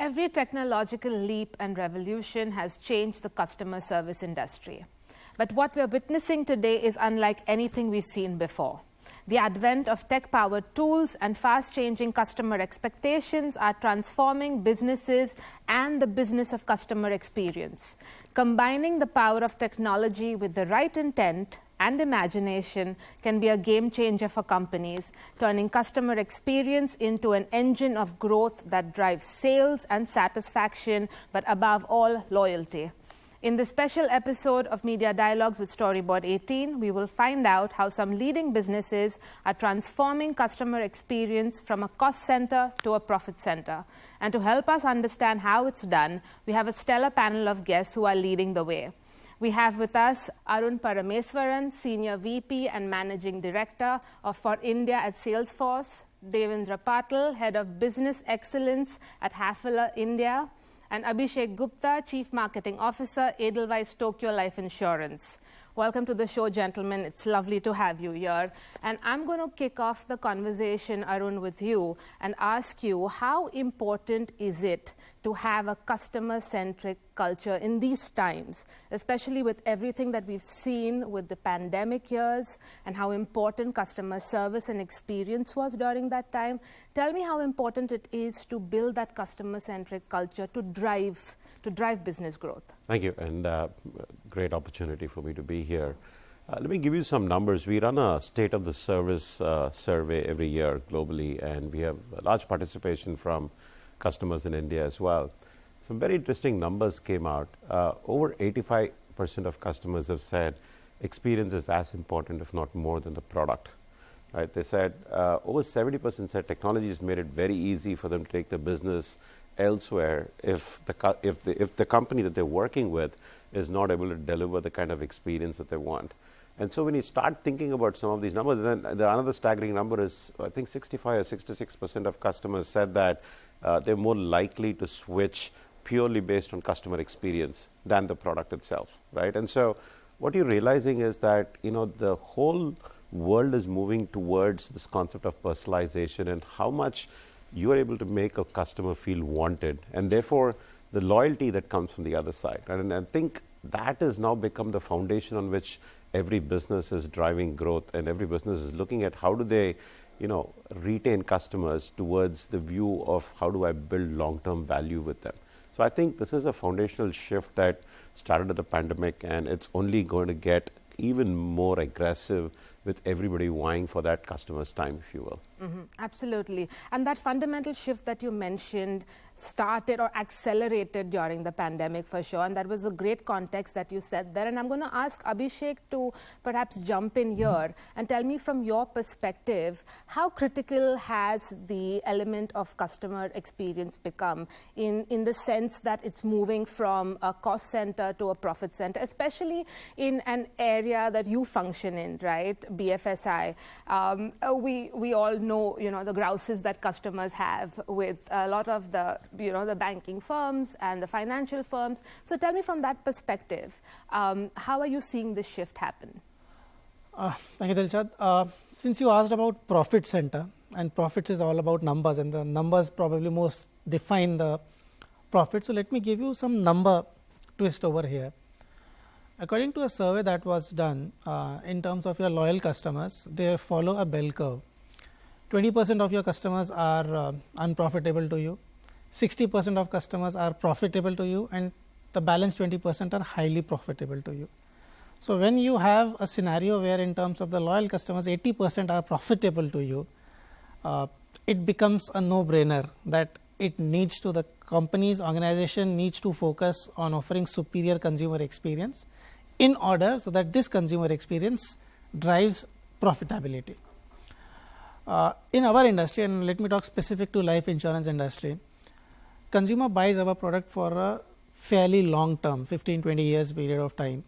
Every technological leap and revolution has changed the customer service industry. But what we're witnessing today is unlike anything we've seen before. The advent of tech-powered tools and fast-changing customer expectations are transforming businesses and the business of customer experience. Combining the power of technology with the right intent and imagination can be a game changer for companies, turning customer experience into an engine of growth that drives sales and satisfaction, but above all, loyalty. In this special episode of Media Dialogues with Storyboard 18, we will find out how some leading businesses are transforming customer experience from a cost center to a profit center. And to help us understand how it's done, we have a stellar panel of guests who are leading the way. We have with us Arun Parameswaran, Senior VP and Managing Director for India at Salesforce, Devendra Patil, Head of Business Excellence at Hafele India, and Abhishek Gupta, Chief Marketing Officer, Edelweiss Tokyo Life Insurance. Welcome to the show, gentlemen. It's lovely to have you here. And I'm going to kick off the conversation, Arun, with you and ask you, how important is it to have a customer-centric culture in these times, especially with everything that we've seen with the pandemic years and how important customer service and experience was during that time? Tell me how important it is to build that customer-centric culture to drive business growth. Thank you, and great opportunity for me to be here. Let me give you some numbers. We run a state of the service survey every year globally, and we have a large participation from customers in India as well. Some very interesting numbers came out. Over 85% of customers have said experience is as important, if not more, than the product. Right? They said over 70% said technology has made it very easy for them to take the business elsewhere if the company that they're working with is not able to deliver the kind of experience that they want. And so when you start thinking about some of these numbers, then another staggering number is, I think 65 or 66% of customers said that they're more likely to switch purely based on customer experience than the product itself, right? And so what you're realizing is that, the whole world is moving towards this concept of personalization and how much you are able to make a customer feel wanted, and therefore the loyalty that comes from the other side. And I think that has now become the foundation on which every business is driving growth, and every business is looking at how do they, retain customers towards the view of how do I build long-term value with them. So I think this is a foundational shift that started at the pandemic, and it's only going to get even more aggressive with everybody vying for that customer's time, if you will. Mm-hmm. Absolutely. And that fundamental shift that you mentioned started or accelerated during the pandemic for sure. And that was a great context that you said there. And I'm going to ask Abhishek to perhaps jump in here and tell me from your perspective, how critical has the element of customer experience become in the sense that it's moving from a cost center to a profit center, especially in an area that you function in, right? BFSI. We all know, the grouses that customers have with a lot of the, the banking firms and the financial firms. So tell me from that perspective, how are you seeing this shift happen? Thank you, Delshad. Since you asked about profit center, and profits is all about numbers, and the numbers probably most define the profit. So let me give you some number twist over here. According to a survey that was done in terms of your loyal customers, they follow a bell curve. 20% of your customers are unprofitable to you, 60% of customers are profitable to you, and the balance 20% are highly profitable to you. So when you have a scenario where in terms of the loyal customers 80% are profitable to you, it becomes a no-brainer that the company's organization needs to focus on offering superior consumer experience in order so that this consumer experience drives profitability. In our industry, and let me talk specific to life insurance industry, consumer buys our product for a fairly long term, 15-20 years period of time.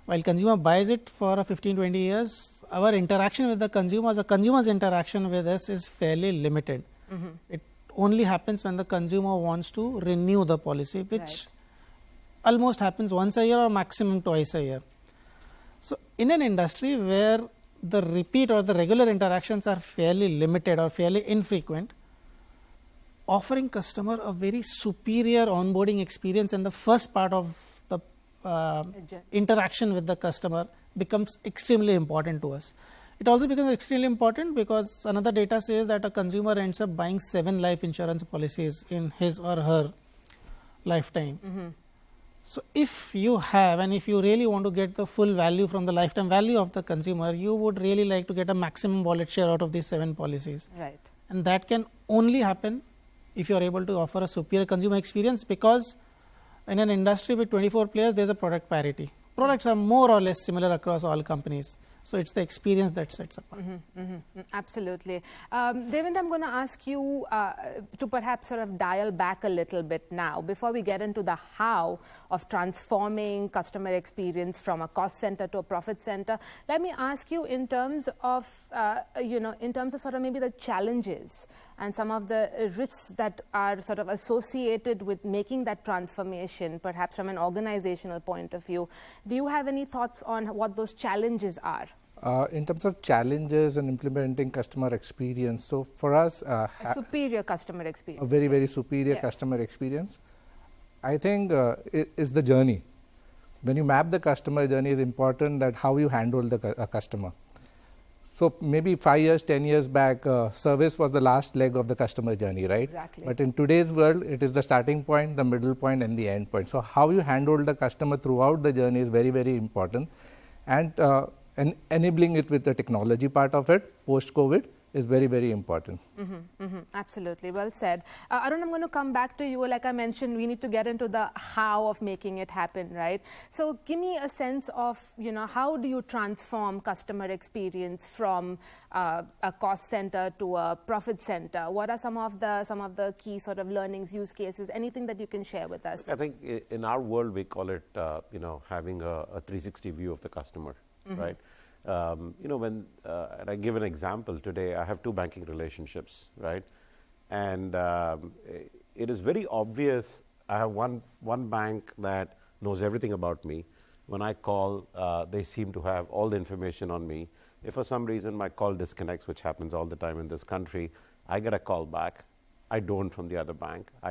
While consumer buys it for a 15-20 years, our interaction with the consumer's interaction with us is fairly limited. Mm-hmm. It only happens when the consumer wants to renew the policy, which almost happens once a year or maximum twice a year. So in an industry where the repeat or the regular interactions are fairly limited or fairly infrequent, offering customer a very superior onboarding experience, and the first part of the interaction with the customer becomes extremely important to us. It also becomes extremely important because another data says that a consumer ends up buying 7 life insurance policies in his or her lifetime. So if you have, and if you really want to get the full value from the lifetime value of the consumer, you would really like to get a maximum wallet share out of these 7 policies. Right. And that can only happen if you are able to offer a superior consumer experience, because in an industry with 24 players, there is a product parity. Products are more or less similar across all companies. So it's the experience that sets apart. Absolutely. Devendra, I'm going to ask you to perhaps sort of dial back a little bit now before we get into the how of transforming customer experience from a cost center to a profit center. Let me ask you in terms of, in terms of sort of maybe the challenges and some of the risks that are sort of associated with making that transformation, perhaps from an organizational point of view. Do you have any thoughts on what those challenges are? In terms of challenges and implementing customer experience, so for us, a superior customer experience. A very, very superior customer experience. I think it is the journey. When you map the customer journey, it's important that how you handle the customer. So maybe 5 years, 10 years back, service was the last leg of the customer journey, right? Exactly. But in today's world, it is the starting point, the middle point, and the end point. So how you handle the customer throughout the journey is very, very important. And enabling it with the technology part of it, post-COVID, is very, very important. Absolutely, well said. Arun, I'm going to come back to you. Like I mentioned, we need to get into the how of making it happen, right? So give me a sense of, how do you transform customer experience from a cost center to a profit center? What are some of the key sort of learnings, use cases, anything that you can share with us? I think in our world, we call it, having a 360 view of the customer, right? And I give an example today, I have 2 banking relationships, right? And it is very obvious. I have one bank that knows everything about me. When I call, they seem to have all the information on me. If for some reason my call disconnects, which happens all the time in this country, I get a call back. I don't from the other bank. I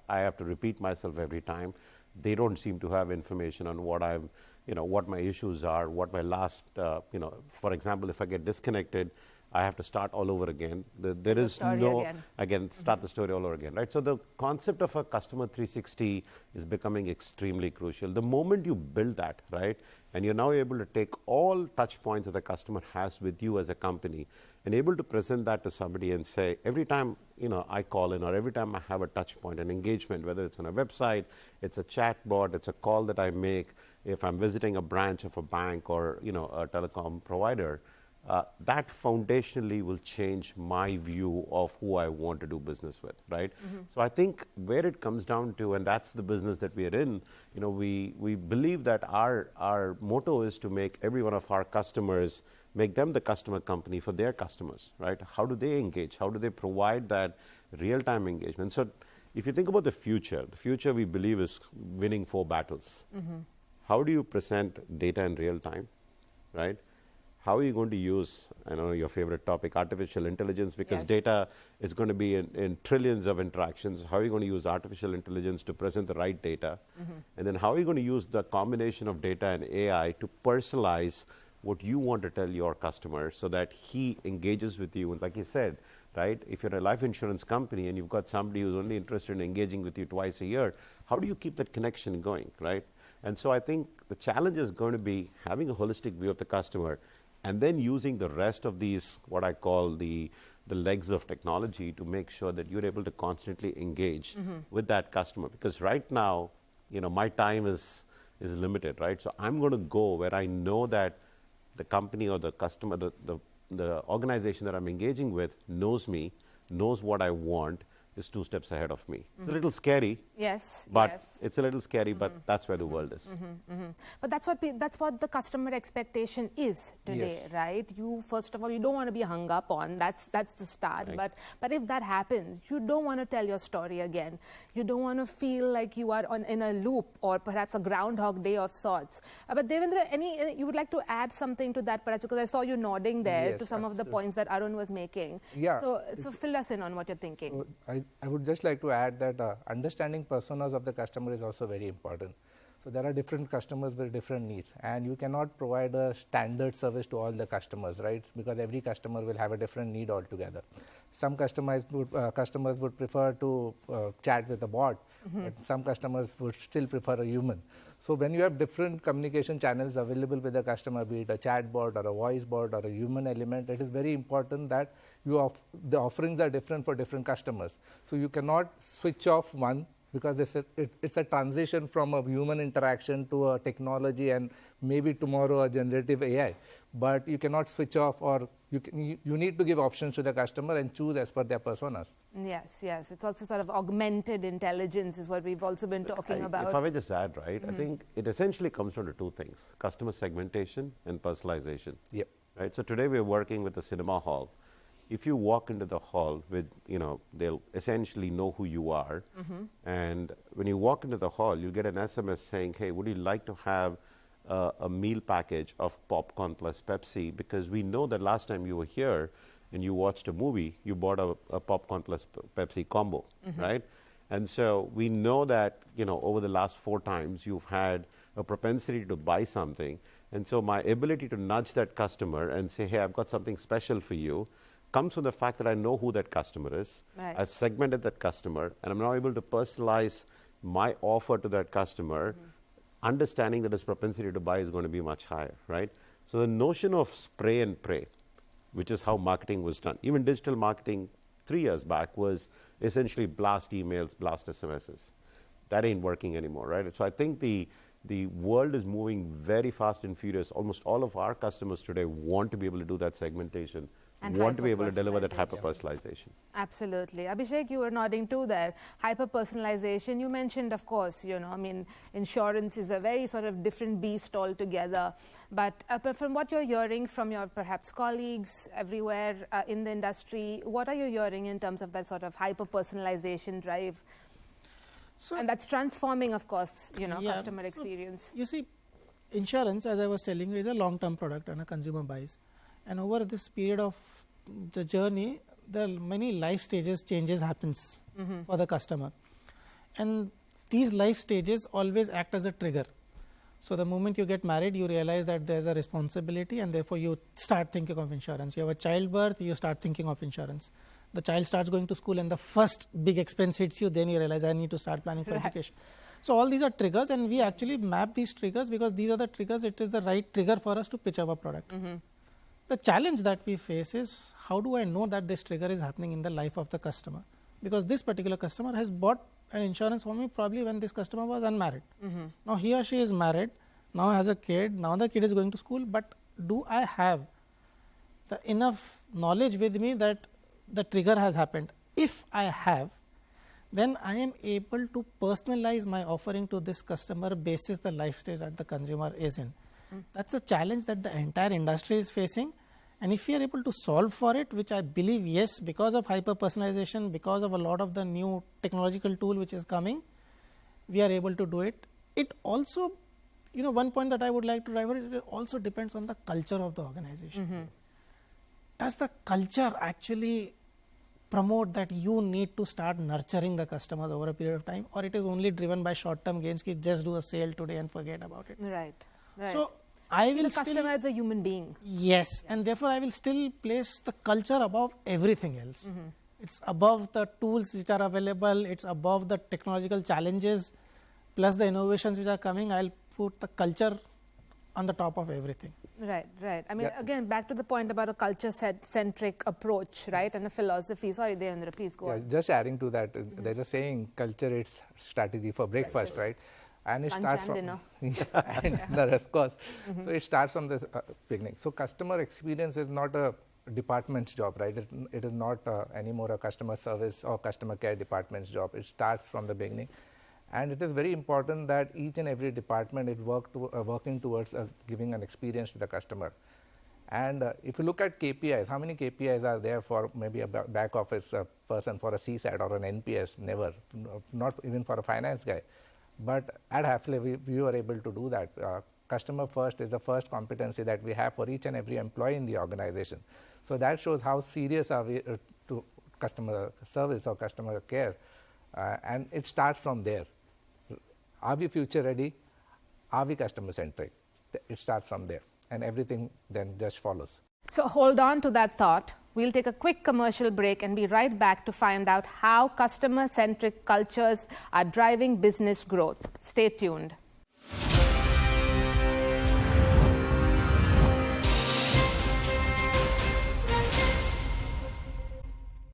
have to repeat myself every time. They don't seem to have information on what what my issues are, what my last, for example, if I get disconnected, I have to start all over again. There is no, again, start the story all over again, right? So the concept of a customer 360 is becoming extremely crucial. The moment you build that, right, and you're now able to take all touch points that the customer has with you as a company and able to present that to somebody and say, every time, I call in or every time I have a touch point, an engagement, whether it's on a website, it's a chat bot, it's a call that I make, if I'm visiting a branch of a bank or, a telecom provider, that foundationally will change my view of who I want to do business with, right? So I think where it comes down to, and that's the business that we are in, we believe that our motto is to make every one of our customers, make them the customer company for their customers, right? How do they engage? How do they provide that real-time engagement? So if you think about the future we believe is winning 4 battles. How do you present data in real time, right? How are you going to use, I know your favorite topic, artificial intelligence, because data is going to be in trillions of interactions. How are you going to use artificial intelligence to present the right data? And then how are you going to use the combination of data and AI to personalize what you want to tell your customer so that he engages with you? And like you said, right, if you're a life insurance company and you've got somebody who's only interested in engaging with you twice a year, how do you keep that connection going, right? And so I think the challenge is going to be having a holistic view of the customer and then using the rest of these, what I call the legs of technology, to make sure that you're able to constantly engage with that customer. Because right now, my time is limited, right? So I'm going to go where I know that the company or the customer, the organization that I'm engaging with knows me, knows what I want, is 2 steps ahead of me. It's a little scary. Yes. But it's a little scary, but that's where the world is. But that's what the customer expectation is today, right? You, first of all, you don't want to be hung up on. That's the start. Right. But if that happens, you don't want to tell your story again. You don't want to feel like you are in a loop or perhaps a Groundhog Day of sorts. But Devendra, you would like to add something to that, perhaps, because I saw you nodding there to some of the points that Arun was making. Yeah. So fill us in on what you're thinking. I would just like to add that understanding personas of the customer is also very important. So there are different customers with different needs, and you cannot provide a standard service to all the customers, right? Because every customer will have a different need altogether. Some customers would prefer to chat with a bot, but some customers would still prefer a human. So when you have different communication channels available with the customer, be it a chat bot or a voice bot or a human element, it is very important that the offerings are different for different customers. So you cannot switch off one, because it's a transition from a human interaction to a technology and maybe tomorrow a generative AI. But you cannot switch off, or you need to give options to the customer and choose as per their personas. Yes, yes. It's also sort of augmented intelligence is what we've also been talking about. If I may just add, right, I think it essentially comes down to two things: customer segmentation and personalization. Yep. Right. So today we're working with a cinema hall. If you walk into the hall with, they'll essentially know who you are. And when you walk into the hall, you get an SMS saying, hey, would you like to have a meal package of popcorn plus Pepsi? Because we know that last time you were here and you watched a movie, you bought a popcorn plus Pepsi combo, right? And so we know that, over the last 4 times, you've had a propensity to buy something. And so my ability to nudge that customer and say, hey, I've got something special for you, comes from the fact that I know who that customer is. Right. I've segmented that customer, and I'm now able to personalize my offer to that customer, understanding that his propensity to buy is going to be much higher, right? So the notion of spray and pray, which is how marketing was done. Even digital marketing 3 years back was essentially blast emails, blast SMSs. That ain't working anymore, right? So I think the world is moving very fast and furious. Almost all of our customers today want to be able to do that segmentation, and want to be able to deliver that hyper-personalization. Absolutely. Abhishek, you were nodding too there. Hyper-personalization, you mentioned, of course, insurance is a very sort of different beast altogether. But from what you're hearing from your perhaps colleagues everywhere in the industry, what are you hearing in terms of that sort of hyper-personalization drive? And that's transforming, of course, customer experience. You see, insurance, as I was telling you, is a long-term product and a consumer buys. And over this period of the journey, there are many life stages, changes happens for the customer. And these life stages always act as a trigger. So the moment you get married, you realize that there's a responsibility, and therefore you start thinking of insurance. You have a childbirth, you start thinking of insurance. The child starts going to school and the first big expense hits you, then you realize I need to start planning for education. So all these are triggers, and we actually map these triggers because these are the triggers. It is the right trigger for us to pitch our product. The challenge that we face is, how do I know that this trigger is happening in the life of the customer? Because this particular customer has bought an insurance for me probably when this customer was unmarried. Now he or she is married, now has a kid, now the kid is going to school, but do I have the enough knowledge with me that the trigger has happened? If I have, then I am able to personalize my offering to this customer basis the life stage that the consumer is in. That's a challenge that the entire industry is facing, and if we are able to solve for it, which I believe, yes, because of hyper personalization, because of a lot of the new technological tool which is coming, we are able to do it. It also, one point that I would like to drive, it also depends on the culture of the organization. Does the culture actually promote that you need to start nurturing the customers over a period of time, or it is only driven by short-term gains, just do a sale today and forget about it? Right. So I will the customer as a human being. Yes, and therefore I will still place the culture above everything else. It's above the tools which are available, it's above the technological challenges, plus the innovations which are coming. I'll put the culture on the top of everything. Right. I mean, again, back to the point about a culture-centric approach, right, and a philosophy. Sorry, Devendra, please go on. Just adding to that, there's a saying, culture eats strategy for breakfast, right? And it starts from dinner, of course. So it starts from the beginning. So customer experience is not a department's job, right? It is not anymore a customer service or customer care department's job. It starts from the beginning, and it is very important that each and every department is working towards giving an experience to the customer. And if you look at KPIs, how many KPIs are there for maybe a back office person, for a CSAT or an NPS? Never, not even for a finance guy. But at Hafele, we were able to do that. Customer first is the first competency that we have for each and every employee in the organization. So that shows how serious are we to customer service or customer care. And it starts from there. Are we future ready? Are we customer centric? It starts from there, and everything then just follows. So hold on to that thought. We'll take a quick commercial break and be right back to find out how customer-centric cultures are driving business growth. Stay tuned.